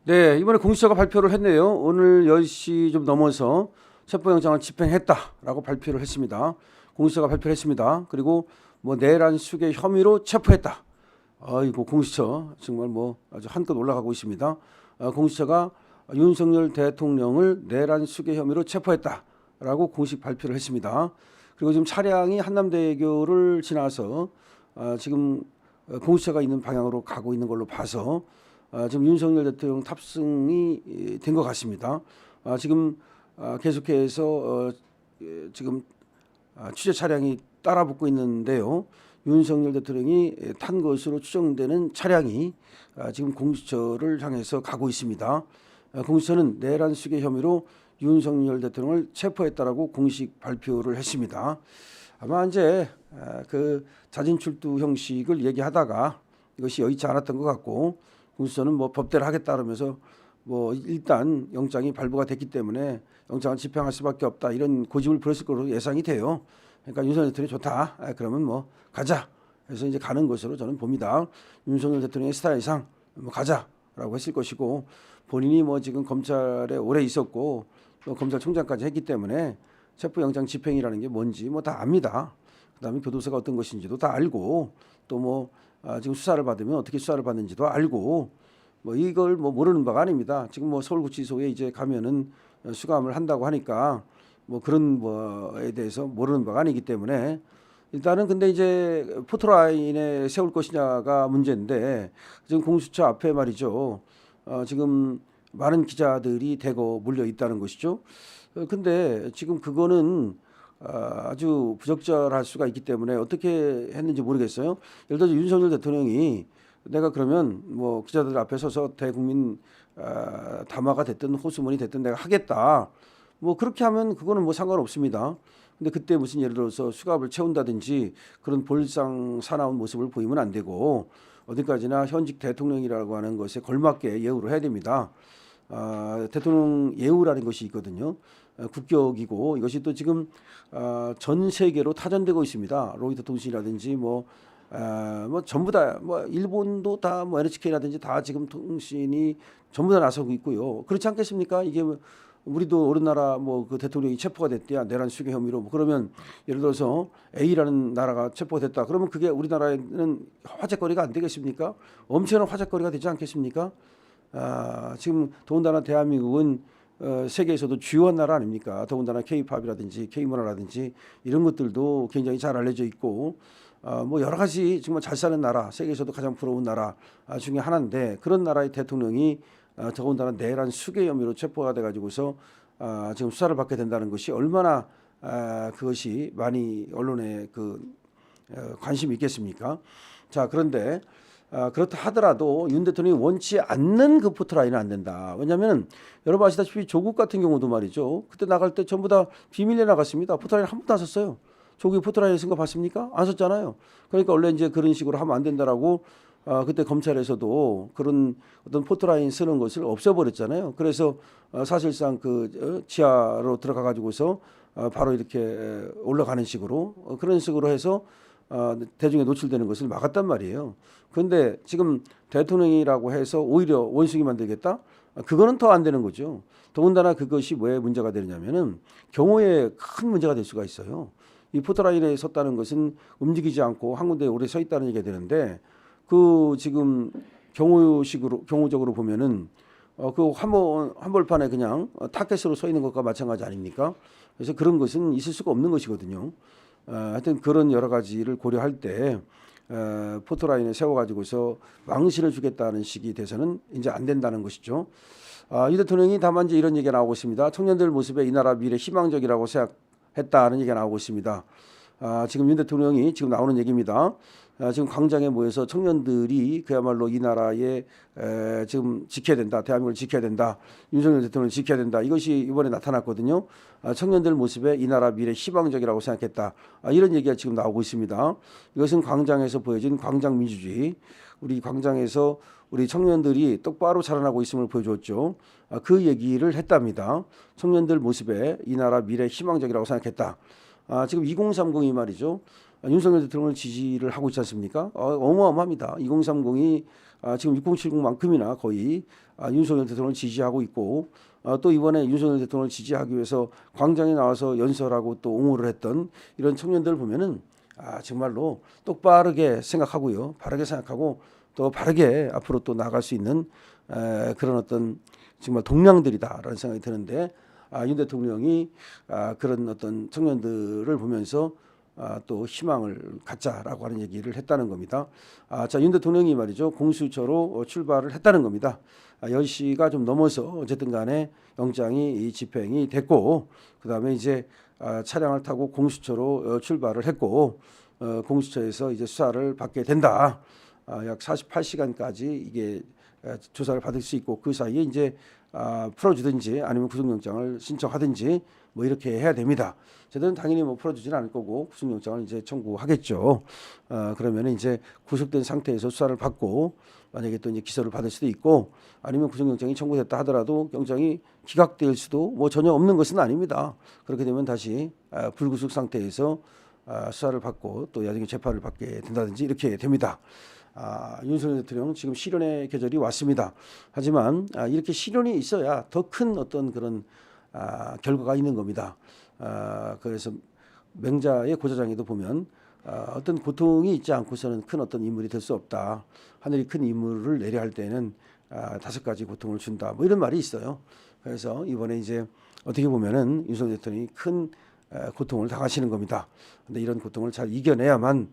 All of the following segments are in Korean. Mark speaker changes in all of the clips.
Speaker 1: 네, 이번에 공수처가 발표를 했네요. 오늘 10시 좀 넘어서 체포영장을 집행했다라고 발표를 했습니다. 공수처가 발표를 했습니다. 그리고 뭐 내란 수괴 혐의로 체포했다. 아이고 공수처 정말 뭐 아주 한껏 올라가고 있습니다. 공수처가 윤석열 대통령을 내란 수괴 혐의로 체포했다라고 공식 발표를 했습니다. 그리고 지금 차량이 한남대교를 지나서 지금 공수처가 있는 방향으로 가고 있는 걸로 봐서 지금 윤석열 대통령 탑승이 된 것 같습니다. 지금 계속해서 지금 취재 차량이 따라붙고 있는데요. 윤석열 대통령이 탄 것으로 추정되는 차량이 지금 공수처를 향해서 가고 있습니다. 공수처는 내란 수괴 혐의로 윤석열 대통령을 체포했다라고 공식 발표를 했습니다. 아마 이제 그 자진 출두 형식을 얘기하다가 이것이 여의치 않았던 것 같고 공수처는 뭐 법대로 하겠다 그러면서 뭐 일단 영장이 발부가 됐기 때문에 영장을 집행할 수밖에 없다 이런 고집을 부렸을 거로 예상이 돼요. 그러니까 윤석열 대통령이 좋다. 그러면 뭐 가자. 그래서 이제 가는 것으로 저는 봅니다. 윤석열 대통령의 스타일상 뭐 가자라고 했을 것이고 본인이 뭐 지금 검찰에 오래 있었고 또 검찰총장까지 했기 때문에 체포영장 집행이라는 게 뭔지 뭐 다 압니다. 그다음에 교도소가 어떤 것인지도 다 알고 또 뭐 지금 수사를 받으면 어떻게 수사를 받는지도 알고 뭐 이걸 뭐 모르는 바가 아닙니다. 지금 뭐 서울구치소에 이제 가면은 수감을 한다고 하니까 뭐 그런 거에 대해서 모르는 바가 아니기 때문에 일단은 근데 이제 포토라인에 세울 것이냐가 문제인데 지금 공수처 앞에 말이죠. 지금 많은 기자들이 대거 몰려 있다는 것이죠. 근데 지금 그거는 아주 부적절할 수가 있기 때문에 어떻게 했는지 모르겠어요. 예를 들어서 윤석열 대통령이 내가 그러면 뭐 기자들 앞에 서서 대국민 담화가 됐든 호수문이 됐든 내가 하겠다. 뭐 그렇게 하면 그거는 뭐 상관없습니다. 근데 그때 무슨 예를 들어서 수갑을 채운다든지 그런 볼상 사나운 모습을 보이면 안 되고 어디까지나 현직 대통령이라고 하는 것에 걸맞게 예우를 해야 됩니다. 대통령 예우라는 것이 있거든요. 국격이고 이것이 또 지금 전 세계로 타전되고 있습니다. 로이터 통신이라든지 뭐 전부 다 뭐 일본도 다 뭐 NHK라든지 다 지금 통신이 전부 다 나서고 있고요. 그렇지 않겠습니까? 이게 뭐 우리도 어느 나라 뭐 그 대통령이 체포가 됐대야 내란 수괴 혐의로 뭐 그러면 예를 들어서 A라는 나라가 체포가 됐다. 그러면 그게 우리나라에는 화제거리가 안 되겠습니까? 엄청난 화제거리가 되지 않겠습니까? 지금 더군다나 대한민국은 세계에서도 주요한 나라 아닙니까? 더군다나 K-팝이라든지 K-문화라든지 이런 것들도 굉장히 잘 알려져 있고 뭐 여러 가지 정말 잘 사는 나라, 세계에서도 가장 부러운 나라 중에 하나인데 그런 나라의 대통령이 더군다나 내란 수괴 혐의로 체포가 돼가지고서 지금 수사를 받게 된다는 것이 얼마나 그것이 많이 언론에 그 관심이 있겠습니까? 자, 그런데 그렇다 하더라도 윤 대통령이 원치 않는 그 포토라인은 안 된다. 왜냐하면 여러분 아시다시피 조국 같은 경우도 말이죠. 그때 나갈 때 전부 다 비밀리에 나갔습니다. 포토라인 한 번도 안 썼어요. 조국이 포토라인에 쓴 거 봤습니까? 안 썼잖아요. 그러니까 원래 이제 그런 식으로 하면 안 된다라고 그때 검찰에서도 그런 어떤 포토라인 쓰는 것을 없애버렸잖아요. 그래서 사실상 그 지하로 들어가 가지고서 바로 이렇게 올라가는 식으로 그런 식으로 해서 대중에 노출되는 것을 막았단 말이에요. 그런데 지금 대통령이라고 해서 오히려 원숭이 만들겠다? 그거는 더 안 되는 거죠. 더군다나 그것이 왜 문제가 되느냐면은 경호에 큰 문제가 될 수가 있어요. 이 포토라인에 섰다는 것은 움직이지 않고 한 군데에 오래 서 있다는 얘기가 되는데 그 지금 경호적으로 보면은 그 한벌판에 그냥 타켓으로 서 있는 것과 마찬가지 아닙니까? 그래서 그런 것은 있을 수가 없는 것이거든요. 하여튼 그런 여러 가지를 고려할 때 포토라인에 세워가지고서 망신을 주겠다는 식이 돼서는 이제 안 된다는 것이죠. 이 대통령이 다만 이제 이런 얘기가 나오고 있습니다. 청년들 모습에 이 나라 미래 희망적이라고 생각했다는 얘기가 나오고 있습니다. 지금 윤 대통령이 지금 나오는 얘기입니다. 지금 광장에 모여서 청년들이 그야말로 이 나라에 지금 지켜야 된다. 대한민국을 지켜야 된다. 윤석열 대통령을 지켜야 된다. 이것이 이번에 나타났거든요. 청년들 모습에 이 나라 미래 희망적이라고 생각했다. 이런 얘기가 지금 나오고 있습니다. 이것은 광장에서 보여진 광장민주주의. 우리 광장에서 우리 청년들이 똑바로 자라나고 있음을 보여줬죠. 그 얘기를 했답니다. 청년들 모습에 이 나라 미래 희망적이라고 생각했다. 지금 2030이 말이죠. 윤석열 대통령을 지지를 하고 있지 않습니까? 어마어마합니다. 2030이 지금 6070만큼이나 거의 윤석열 대통령을 지지하고 있고 또 이번에 윤석열 대통령을 지지하기 위해서 광장에 나와서 연설하고 또 옹호를 했던 이런 청년들을 보면은 정말로 똑바르게 생각하고요. 바르게 생각하고 또 바르게 앞으로 또 나아갈 수 있는 그런 어떤 정말 동량들이다라는 생각이 드는데 윤 대통령이 그런 어떤 청년들을 보면서 또 희망을 갖자라고 하는 얘기를 했다는 겁니다. 자, 윤 대통령이 말이죠. 공수처로 출발을 했다는 겁니다. 10시가 좀 넘어서 어쨌든 간에 영장이 집행이 됐고 그다음에 이제 차량을 타고 공수처로 출발을 했고 공수처에서 이제 수사를 받게 된다. 약 48시간까지 이게 조사를 받을 수 있고 그 사이에 이제 풀어주든지 아니면 구속영장을 신청하든지 뭐 이렇게 해야 됩니다. 저들은 당연히 뭐 풀어주지는 않을 거고 구속영장을 이제 청구하겠죠. 그러면 이제 구속된 상태에서 수사를 받고 만약에 또 이제 기소를 받을 수도 있고 아니면 구속영장이 청구됐다 하더라도 영장이 기각될 수도 뭐 전혀 없는 것은 아닙니다. 그렇게 되면 다시 불구속 상태에서 수사를 받고 또 나중에 재판을 받게 된다든지 이렇게 됩니다. 윤석열 대통령 지금 실현의 계절이 왔습니다. 하지만 이렇게 실현이 있어야 더 큰 어떤 그런 결과가 있는 겁니다. 그래서 맹자의 고자장에도 보면 어떤 고통이 있지 않고서는 큰 어떤 인물이 될 수 없다. 하늘이 큰 인물을 내려 할 때는 5가지 고통을 준다. 뭐 이런 말이 있어요. 그래서 이번에 이제 어떻게 보면은 윤석열 대통령이 큰 고통을 당하시는 겁니다. 근데 이런 고통을 잘 이겨내야만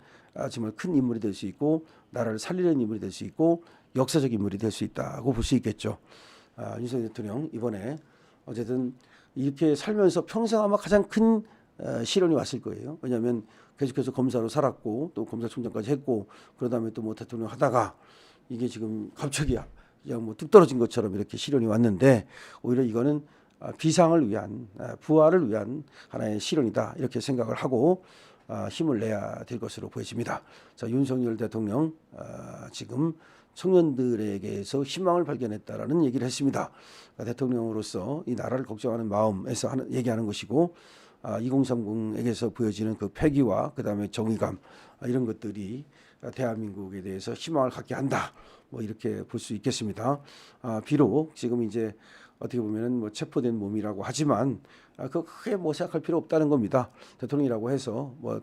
Speaker 1: 정말 큰 인물이 될 수 있고 나라를 살리는 인물이 될 수 있고 역사적 인물이 될 수 있다고 볼 수 있겠죠. 윤석열 대통령 이번에 어쨌든 이렇게 살면서 평생 아마 가장 큰 시련이 왔을 거예요. 왜냐하면 계속해서 검사로 살았고 또 검사총장까지 했고 그러다 또 뭐 대통령 하다가 이게 지금 갑자기 그냥 뭐 뚝 떨어진 것처럼 이렇게 시련이 왔는데 오히려 이거는 비상을 위한 부활을 위한 하나의 시련이다 이렇게 생각을 하고 힘을 내야 될 것으로 보여집니다. 자, 윤석열 대통령 지금 청년들에게서 희망을 발견했다라는 얘기를 했습니다. 대통령으로서 이 나라를 걱정하는 마음에서 얘기하는 것이고 2030에게서 보여지는 그 패기와 그다음에 정의감 이런 것들이 대한민국에 대해서 희망을 갖게 한다. 뭐 이렇게 볼 수 있겠습니다. 비록 지금 이제 어떻게 보면은 뭐 체포된 몸이라고 하지만 그 크게 뭐 생각할 필요 없다는 겁니다. 대통령이라고 해서 뭐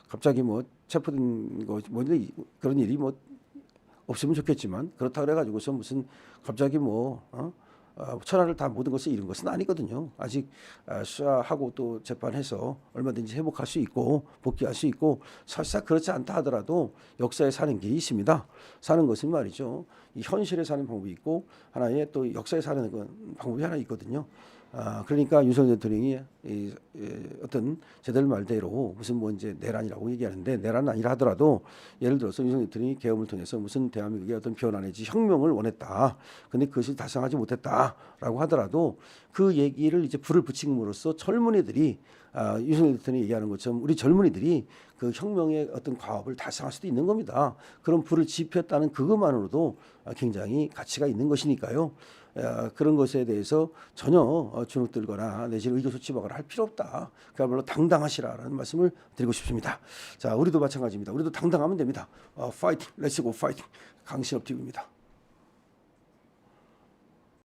Speaker 1: 갑자기 뭐 체포된 거 뭐 그런 일이 뭐 없으면 좋겠지만 그렇다 그래가지고서 무슨 갑자기 뭐 천하를 다 모든 것을 잃은 것은 아니거든요. 아직 수사하고 또 재판해서 얼마든지 회복할 수 있고 복귀할 수 있고 설사 그렇지 않다 하더라도 역사에 사는 길이 있습니다. 사는 것은 말이죠. 이 현실에 사는 방법이 있고 하나의 또 역사에 사는 방법이 하나 있거든요. 그러니까 윤석열 대통령이 어떤 제들 말대로 무슨 뭐 이제 내란이라고 얘기하는데 내란은 아니라 하더라도 예를 들어서 윤석열 대통령이 계엄을 통해서 무슨 대한민국의 어떤 변화 내지 혁명을 원했다. 근데 그것을 달성하지 못했다라고 하더라도 그 얘기를 이제 불을 붙임으로써 젊은이들이 윤석열 대통령이 얘기하는 것처럼 우리 젊은이들이 그 혁명의 어떤 과업을 달성할 수도 있는 겁니다. 그런 불을 지폈다는 그것만으로도 굉장히 가치가 있는 것이니까요. 그런 것에 대해서 전혀 주눅들거나 내지는 의기소침하거나 할 필요 없다. 그야말로 당당하시라는 말씀을 드리고 싶습니다. 자, 우리도 마찬가지입니다. 우리도 당당하면 됩니다. 파이팅, 렛츠 고 파이팅. 강신업 TV입니다.